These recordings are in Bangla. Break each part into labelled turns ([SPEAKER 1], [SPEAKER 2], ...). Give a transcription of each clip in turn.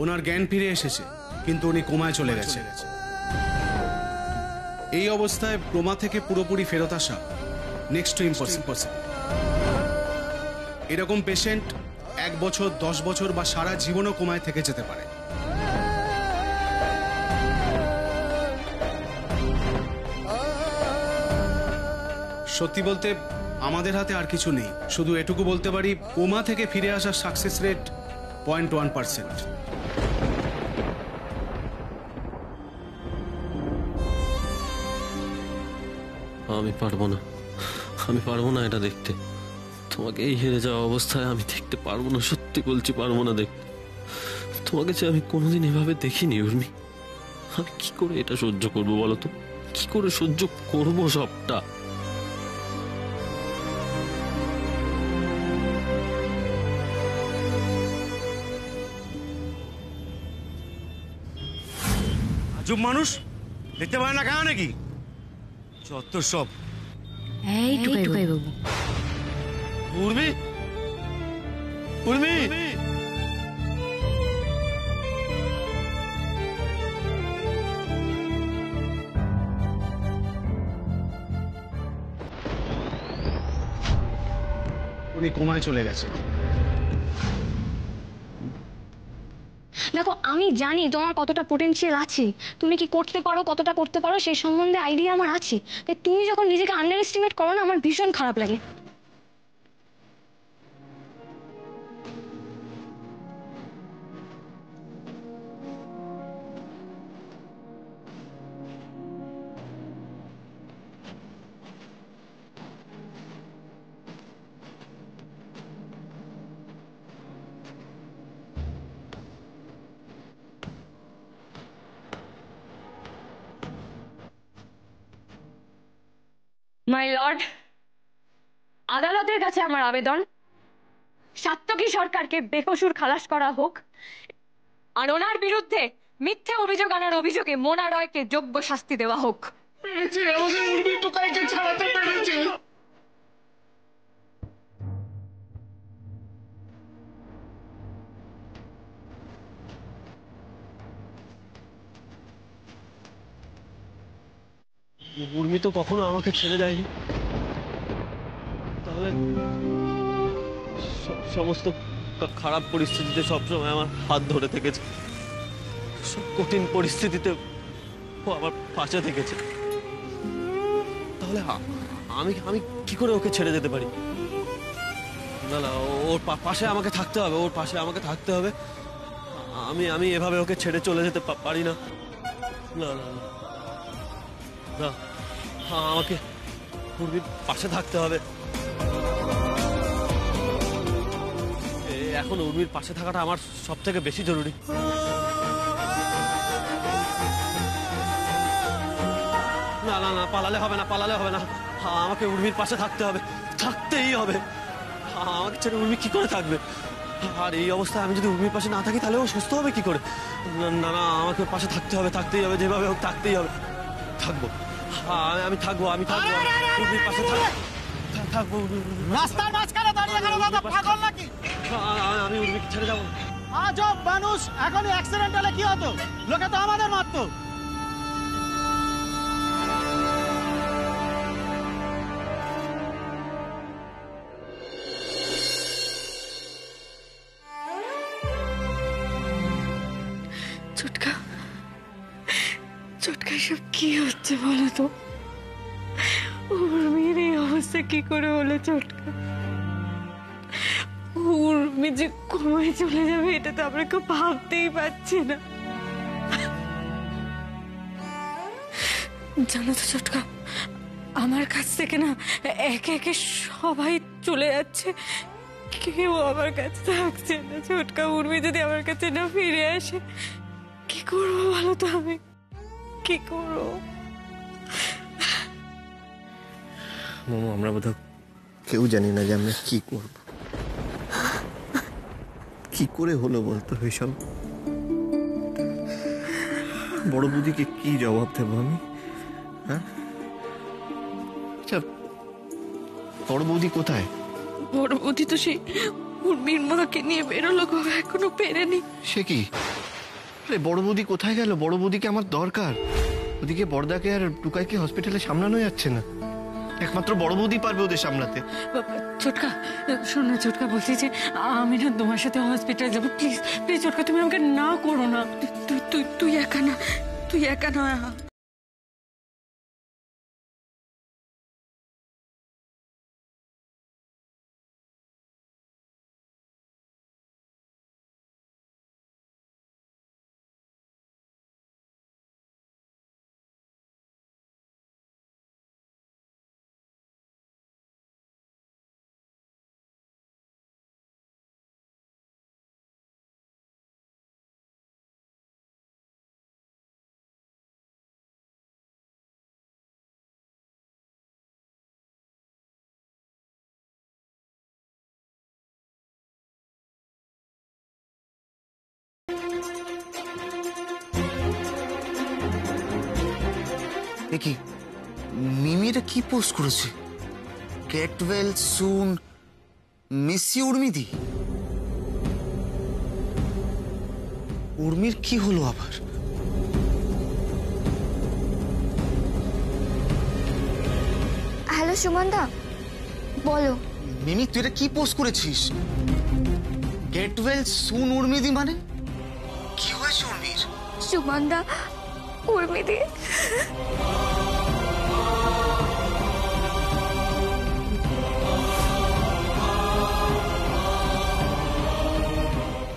[SPEAKER 1] ওনার জ্ঞান ফিরে এসেছে, কিন্তু উনি কোমায় চলে গেছে। এই অবস্থায় কোমা থেকে পুরোপুরি ফেরত আসা নেক্সট টু ইম্পসিবল। এরকম পেশেন্ট 1 বছর, 10 বছর বা সারা জীবনও কোমায় থেকে যেতে পারে। সত্যি বলতে আমাদের হাতে আর কিছু নেই, শুধু এটুকু বলতে পারি কোমা থেকে ফিরে আসার সাকসেস রেট 0.1%।
[SPEAKER 2] আমি পারবো না এটা দেখতে। তোমাকে এই হেরে যাওয়া অবস্থায় আমি দেখতে পারবো না, সত্যি বলছি পারবো না দেখতে। তোমাকে যে আমি কোনোদিন এভাবে দেখিনি উর্মি। আমি কি করে এটা সহ্য করবো বলো তো? কি করে সহ্য করবো সবটা?
[SPEAKER 3] আজব মানুষ, দেখতে পারে না কেন নাকি? যত সব।
[SPEAKER 4] এই টুকাই বাবু,
[SPEAKER 2] উর্মি, উর্মি,
[SPEAKER 1] উনি কোমায় চলে গেছে।
[SPEAKER 4] দেখো আমি জানি তোমার কতটা পোটেনশিয়াল আছে, তুমি কি করতে পারো, কতটা করতে পারো সেই সম্বন্ধে আইডিয়া আমার আছে। তাই তুমি যখন নিজেকে আন্ডার এস্টিমেট করো না, আমার ভীষণ খারাপ লাগে। মাই লর্ড, আদালতের কাছে আমার আবেদন, সাত্তকী সরকারকে বেকসুর খালাস করা হোক, আর ওনার বিরুদ্ধে মিথ্যে অভিযোগ আনার অভিযোগে মোনা রয়কে যোগ্য শাস্তি দেওয়া হোক।
[SPEAKER 2] উর্মি তো কখনো আমাকে ছেড়ে যায়নি, তাহলে সমস্ত খারাপ পরিস্থিতিতে সবসময় আমার হাত ধরে থেকেছে, সব কঠিন পরিস্থিতিতে ও আমার পাশে থেকেছে। তাহলে আমি আমি কি করে ওকে ছেড়ে যেতে পারি? না না, ওর পাশে আমাকে থাকতে হবে, ওর পাশে আমাকে থাকতে হবে। আমি এভাবে ওকে ছেড়ে চলে যেতে পারি না। না না না, আমাকে উর্মির পাশে থাকতে হবে। এখন উর্মির পাশে থাকাটা আমার সব থেকে বেশি জরুরি। না না না, পালালে হবে না, পালালে হবে না, আমাকে উর্মির পাশে থাকতে হবে, থাকতেই হবে। আমাকে ছেড়ে উর্মি কি করে থাকবে? আর এই অবস্থায় আমি যদি উর্মির পাশে না থাকি তাহলে ও সুস্থ হবে কি করে? না না, আমাকে পাশে থাকতে হবে, থাকতেই হবে, যেভাবে হোক থাকতেই হবে। থাকবো, আমি থাকবো, আমি থাকবো, উর্মির পাশে থাকবো।
[SPEAKER 5] রাস্তার মাঝখানে দাঁড়িয়ে গেল দাদা, পাগল নাকি?
[SPEAKER 2] আমি উর্মিকে ছেড়ে যাবো।
[SPEAKER 5] আজব মানুষ, এখনই অ্যাক্সিডেন্ট হলে কি হতো? লোকে তো আমাদের মারতো।
[SPEAKER 4] চটকা চটকা, সব কি হচ্ছে বলো তো? উর্মির এই অবস্থা কি করে হলো চটকা? উর্মি যে কোমায় চলে যাবে এটা তো আমরা কেউ ভাবতেই পারছি না। জানো তো চটকা, আমার কাছ থেকে না একে একে সবাই চলে যাচ্ছে, কেউ আমার কাছে থাকছে না। চটকা, উর্মি যদি আমার কাছে না ফিরে আসে কি করবো বলো তো? আমি কি করবো?
[SPEAKER 6] মোমো, আমরা বোধহয় কেউ জানি না যে আমরা কি করব। কি করে হলো বলতো এসব? বড় বুদিকে কি জবাব দেবো আমি? হ্যাঁ, আচ্ছা, বড় বৌদি কোথায়?
[SPEAKER 4] বড় বৌদি তো সেই উর্মির মাকে নিয়ে বেরোলো গো, এখনো ফেরেনি।
[SPEAKER 6] সে কি? আরে বড় বৌদি কোথায় গেল? বড় বৌদিকে আমার দরকার। ওদিকে বড়দাকে আর টুকাইকে হসপিটালে সামলানো যাচ্ছে না। একমাত্র বড় বৌদি পারবে ওদের সামলাতে।
[SPEAKER 4] ছোটকা, শোন না ছোটকা, বলছি যে আমি না তোমার সাথে হসপিটাল যাবো। প্লিজ প্লিজ ছোটকা, তুমি আমাকে না করো না। তুই একা না, তুই একা না।
[SPEAKER 7] কি মিমি এটা কি পোস্ট করেছে? Get well soon, miss you উর্মিদি। উর্মির কি হলো আবার?
[SPEAKER 8] হ্যালো সুমনদা, বলো।
[SPEAKER 7] মিমি তুই এটা কি পোস্ট করেছিস? গেট ওয়েল সুন উর্মিদি মানে কি হয়েছে উর্মির?
[SPEAKER 8] সুমনদা, উর্মিদি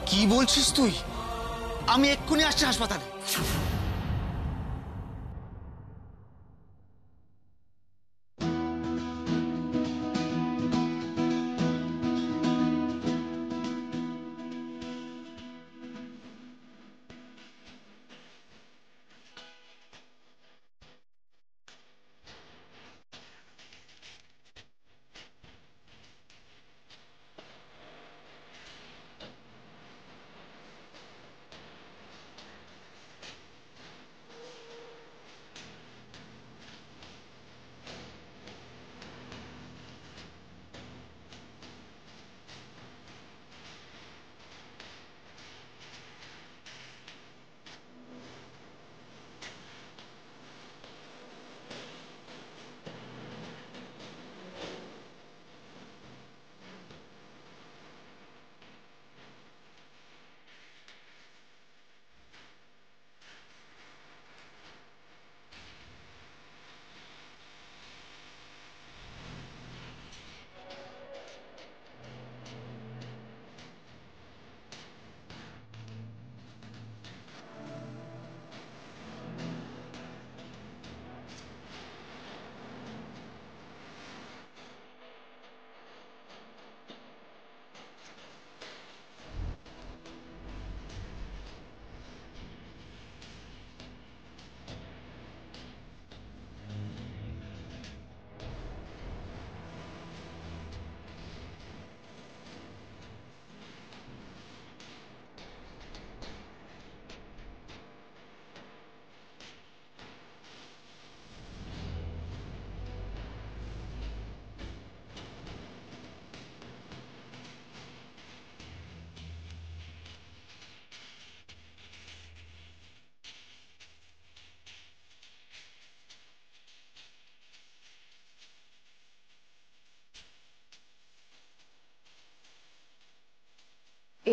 [SPEAKER 7] কি বলছিস তুই? আমি এক্ষুনি আসছি হাসপাতালে।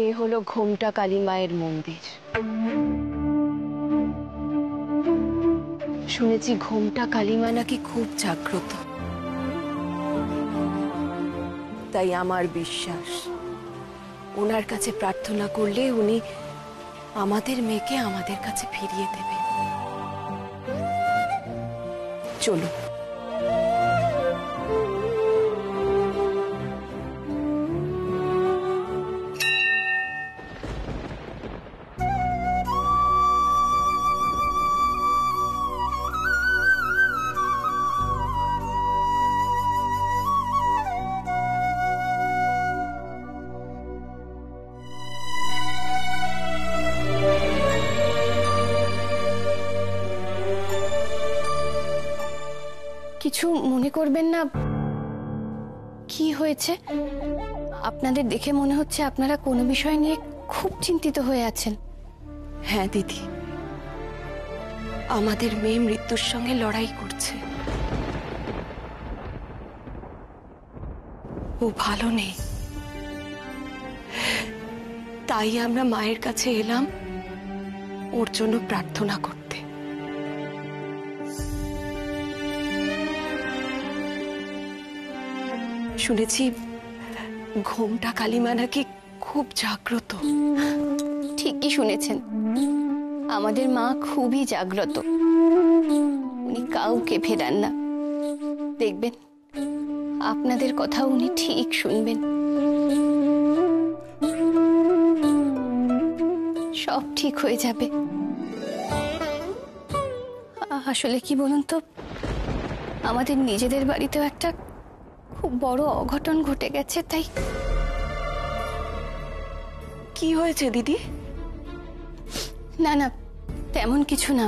[SPEAKER 9] এ হলো ঘোমটা কালী মায়ের মন্দির। শুনেছি ঘোমটা কালী মা নাকি খুব জাগ্রত, তাই আমার বিশ্বাস ওনার কাছে প্রার্থনা করলে উনি আমাদের মেয়েকে আমাদের কাছে ফিরিয়ে দেবেন। চলো।
[SPEAKER 8] কিছু মনে করবেন না। কি হয়েছে? আপনাদের দেখে মনে হচ্ছে আপনারা কোনো বিষয় নিয়ে খুব চিন্তিত হয়ে আছেন।
[SPEAKER 9] হ্যাঁ দিদি, আমাদের মেয়ে মৃত্যুর সঙ্গে লড়াই করছে। ও ভালো নেই, তাই আমরা মায়ের কাছে এলাম ওর জন্য প্রার্থনা করতে। শুনেছি ঘোমটা কালিমা নাকি খুব জাগ্রত।
[SPEAKER 8] ঠিকই শুনেছেন, আমাদের মা খুবই জাগ্রত, উনি কাউকে ফেরান না। দেখবেন আপনাদের কথা উনি ঠিক শুনবেন, সব ঠিক হয়ে যাবে। আসলে কি বলুন তো, আমাদের নিজেদের বাড়িতেও একটা খুব বড় অঘটন ঘটে গেছে, তাই।
[SPEAKER 9] কি হয়েছে দিদি?
[SPEAKER 8] না না, তেমন কিছু না,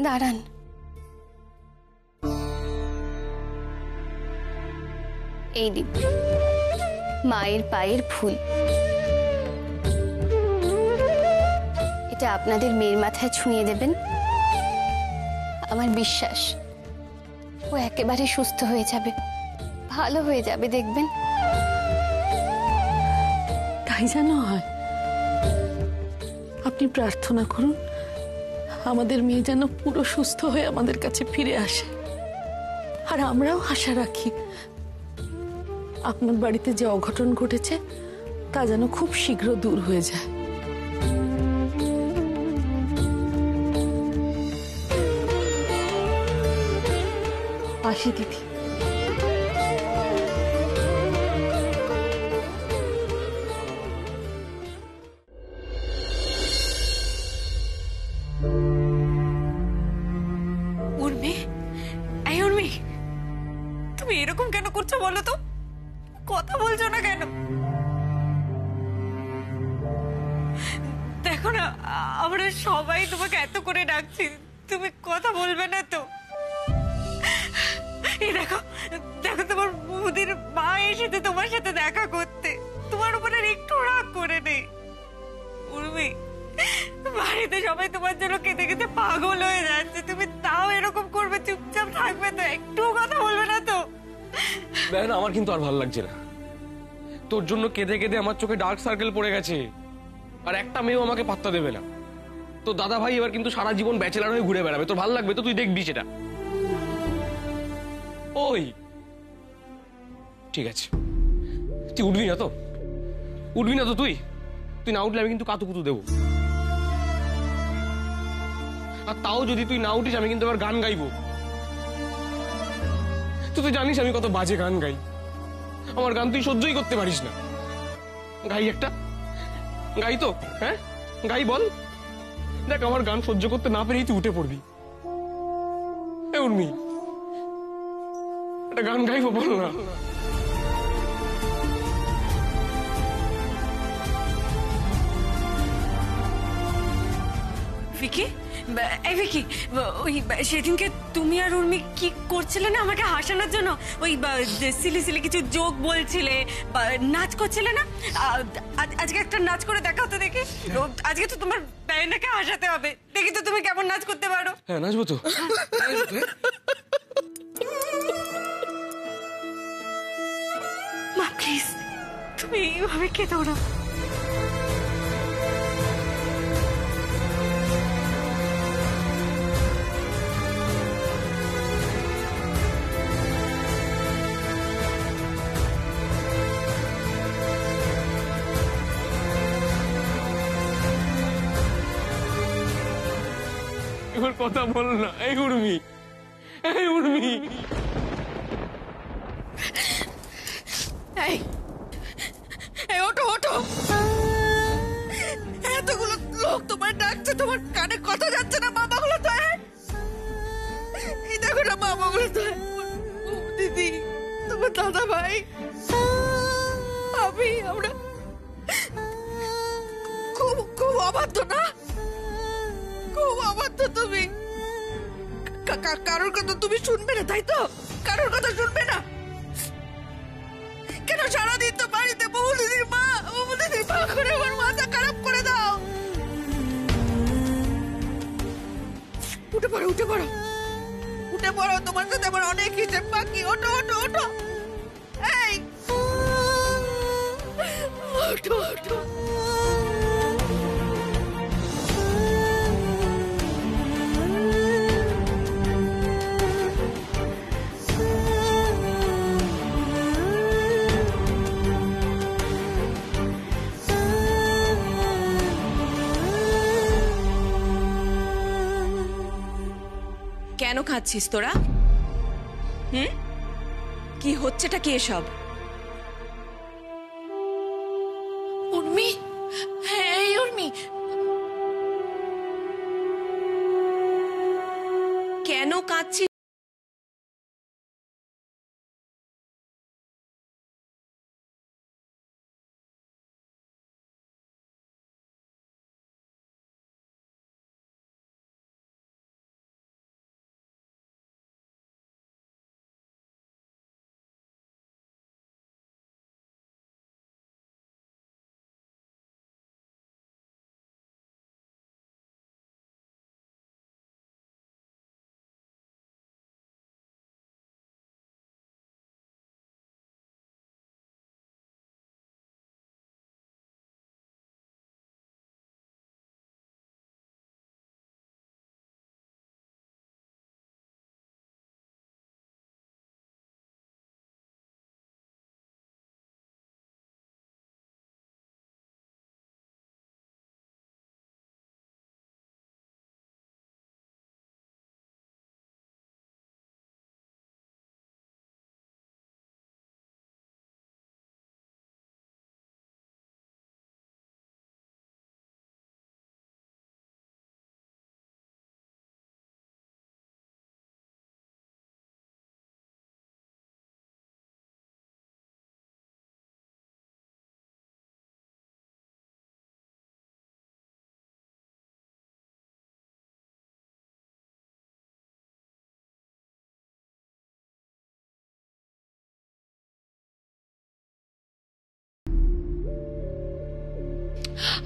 [SPEAKER 8] দাঁড়ান। এই দিন মায়ের পায়ের ফুল, এটা আপনাদের মেয়ের মাথায় ছুঁয়ে দেবেন। আমার বিশ্বাস ও একেবারে সুস্থ হয়ে যাবে, ভালো হয়ে যাবে, দেখবেন।
[SPEAKER 10] তাই যেন হয়। আপনি প্রার্থনা করুন আমাদের মেয়ে যেন পুরো সুস্থ হয়ে আমাদের কাছে ফিরে আসে, আর আমরাও আশা রাখি আপনার বাড়িতে যে অঘটন ঘটেছে তা যেন খুব শীঘ্র দূর হয়ে যায়। আসি দিদি।
[SPEAKER 4] উর্মি, এই উর্মি, তুমি এরকম কেন করছো বলো তো? কথা বলছো না কেন? দেখো না, আমরা সবাই তোমাকে এত করে ডাকছি, তুমি কথা বলবে না তো? এই দেখো দেখো, তোমার বৌদির মা এসেছে তোমার সাথে দেখা করতে, তোমার উপরে একটু রাগ করে নেই। উর্মি, বাড়িতে সবাই তোমার জন্য কেঁদে কেঁদে পাগল হয়ে যাচ্ছে, তুমি তাও এরকম করবে? চুপচাপ থাকবে তো? একটু কথা বলবে না তো?
[SPEAKER 11] দেখেন, আমার কিন্তু আর ভালো লাগছে না। তোর জন্য কেঁদে কেঁদে আমার চোখে ডার্ক সার্কেল পড়ে গেছে, আর একটা মেয়েও আমাকে পাত্তা দেবে না। তো দাদা ভাই এবার কিন্তু সারা জীবন ব্যাচেলার হয়ে ঘুরে বেড়াবে। তোর ভালো লাগবে তো? তুই দেখবি সেটা। ওই ঠিক আছে, তুই উঠবি না তো? উঠবি না তো? তুই তুই না উঠলে আমি কিন্তু কাতুকুতু দেবো। আর তাও যদি তুই না উঠিস আমি কিন্তু এবার গান গাইবো। তুই জানিস আমি কত বাজে গান গাই, আমার গান তুই সহ্যই করতে পারিস না। গাই একটা, গাই তো? হ্যাঁ গাই, বল। দেখ, আমার গান সহ্য করতে না পেরেই তুই উঠে পড়বি। উর্মি, একটা গান গাইবো, বল না।
[SPEAKER 4] ভিকি, এই ভিকি, ওই সেদিনকে তুমি আর উর্মি কি করছিলে না আমাকে হাসানোর জন্য? ওই সিলি সিলি কিছু জোক বলছিলে, নাচ করছিলে না? আজকে একটা নাচ করে দেখাও তো দেখি। আজকে তো তোমার ডায়নাকে হাসাতে হবে, দেখি তো তুমি কেমন নাচ করতে পারো।
[SPEAKER 11] হ্যাঁ, নাচবো তো।
[SPEAKER 4] মা প্লিজ, তুমি এইভাবে কেঁদো না।
[SPEAKER 11] এবার কথা বল না। এই উর্মি, এই উর্মি।
[SPEAKER 4] এই ওঠো, ওঠো। এতগুলো লোক তোমার ডাকছে, তোমার কানে কথা যাচ্ছে না? মামাগুলো তো, এই দেখো না, মামাগুলো তো, দিদি, তোমার দাদা ভাই, আমরা খুব খুব অবাধ্য না? খুব অবাধ্য তুমি। কারোর কথা তুমি শুনবে না, তাই তো? কারোর কথা শুনবে না কেন? সারাদিন তো বাড়িতে বৌদিদির মা করে আমার মাথা খারাপ করে দাও।
[SPEAKER 9] পড়ো, উঠে পড়ো, উঠে পড়ো, তোমার সাথে আমার অনেক হিসেব বাকি। ওঠো ওঠো ওঠো, এই ওঠো ওঠো। কেন খাচ্ছিস তোরা? কি হচ্ছেটা কি এসব?
[SPEAKER 10] উর্মি, হ্যাঁ উর্মি,
[SPEAKER 9] কেন কাঁদছিস?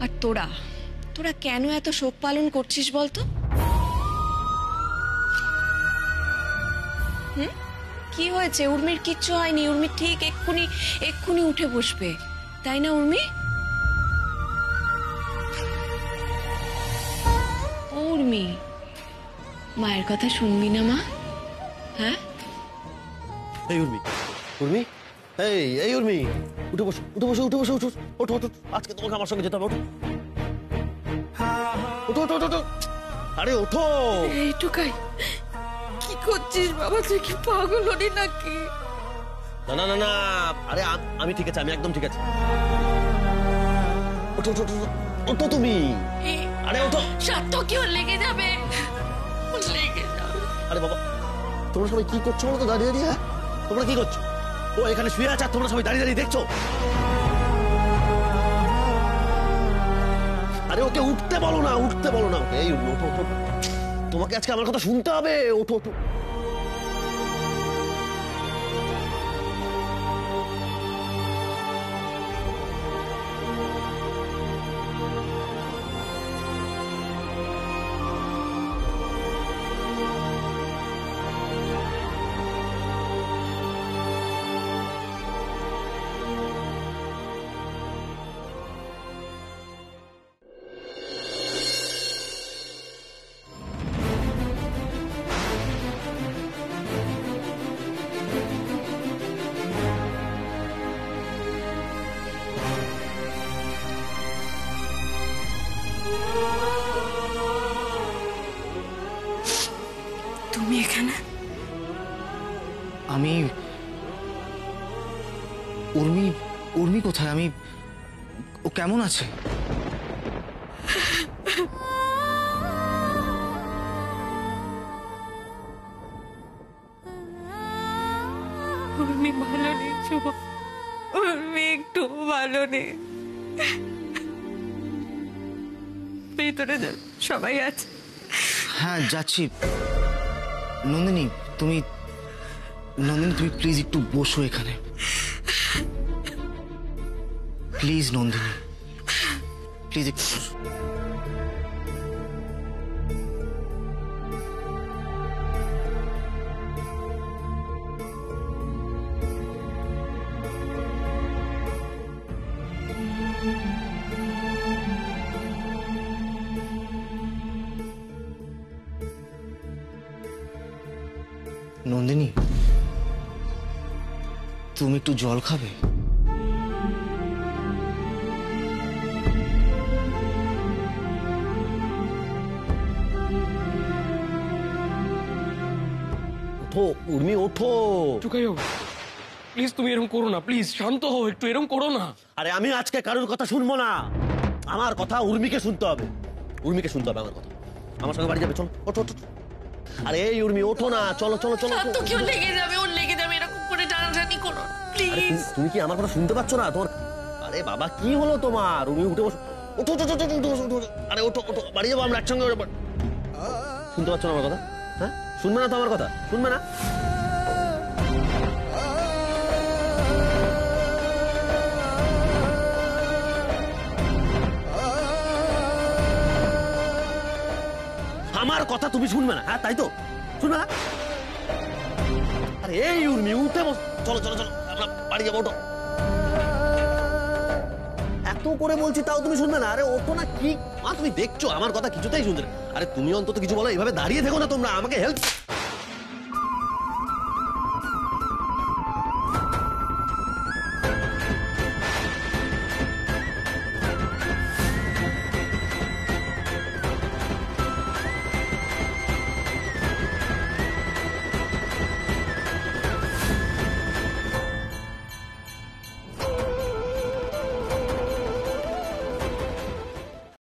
[SPEAKER 9] আর তোরা তোরা কেন এত শোক পালন করছিস বলতো? কি হয়েছে? উর্মির কিচ্ছু হয়নি, উর্মি ঠিক এক্ষুনি উঠে বসবে, তাই না উর্মি? উর্মি, মায়ের কথা শুনবি না মা? হ্যাঁ
[SPEAKER 2] এই উর্মি, উর্মি, এই উর্মি, উঠে বসো উঠে বসো উঠে বসো, উঠো ওঠো ওঠো, আজকে তোমাকে আমার সঙ্গে যেতে হবে, ওঠো ওঠো ওঠো ওঠো, আরে ওঠো।
[SPEAKER 10] এই টুকাই, কি করছিস বাবা? তুই কি পাগল হলি নাকি?
[SPEAKER 2] না না না না, আরে আমি ঠিক আছে, আমি একদম ঠিক আছে। ওঠো ওঠো ওঠো ওঠো তুমি, আরে ওঠো।
[SPEAKER 10] সাত কি ওর লেগে যাবে, লেগে যাবে।
[SPEAKER 2] আরে বাবা, তোমরা সবাই কি করছো বলো তো দাঁড়িয়ে দাঁড়িয়ে? হ্যাঁ, তোমরা কি করছো? ও এখানে শুয়ে আছে আর তোমরা সবাই দাঁড়িয়ে দাঁড়িয়ে দেখছো? আরে ওকে উঠতে বলো না, উঠতে বলো না ওকে। এই ওঠো ওঠো, তোমাকে আজকে আমার কথা শুনতে হবে, ওঠো ওঠো।
[SPEAKER 4] তুমি এখানে?
[SPEAKER 7] আমি উর্মি কোথায়? ও কেমন আছে?
[SPEAKER 4] উর্মি ভালো নেই শুভ, উর্মি একটু ভালো নেই। ভিতরে যান, সবাই আছে।
[SPEAKER 7] হ্যাঁ যাচ্ছি। নন্দিনী তুমি প্লিজ একটু বসো এখানে, প্লিজ নন্দিনী, প্লিজ একটু বসো। নন্দিনী, তুমি একটু জল খাবে?
[SPEAKER 2] ওঠো উর্মি, ওঠো।
[SPEAKER 11] টুকাই বাবু প্লিজ তুমি এরকম করো না, প্লিজ শান্ত হও একটু, এরকম করো না।
[SPEAKER 3] আরে আমি আজকে কারোর কথা শুনবো না, আমার কথা উর্মিকে শুনতে হবে। উর্মিকে শুনতে হবে আমার কথা। আমার সঙ্গে বাড়ি যাবে, চলো ওঠো ওঠো। আরে এই উর্মি, ওঠো না, চলো চলো চলো।
[SPEAKER 10] শান্ত কেউ লেগে যাবে, ওর লেগে যাবে, এরকম করে টানাটানি করো প্লিজ।
[SPEAKER 3] তুমি কি আমার কথা শুনতে পাচ্ছ না? তোমার আরে বাবা কি হলো তোমার? উর্মি উঠে বসো, ওঠো ওঠো ওঠো ওঠো ওঠো, ওঠো। আরে ওঠো ওঠো, বাড়ি যাবো আমরা একসঙ্গে। শুনতে পাচ্ছ না আমার কথা? হ্যাঁ শুনবে না তো আমার কথা? শুনবে না? আমার কথা তুমি শুনবে না? হ্যাঁ তাই তো, শুনবে না? আরে এই উর্মি উঠে বস, চলো চলো চলো, আমরা বাড়ি যাবো, ওঠো। এত করে বলছি তাও তুমি শুনবে না? আরে ওঠো না। কি মা তুমি দেখছো আমার কথা কিছুতেই শুনতে না? আরে তুমি অন্তত কিছু বলো, এইভাবে দাঁড়িয়ে থেকো না তোমরা, আমাকে হেল্প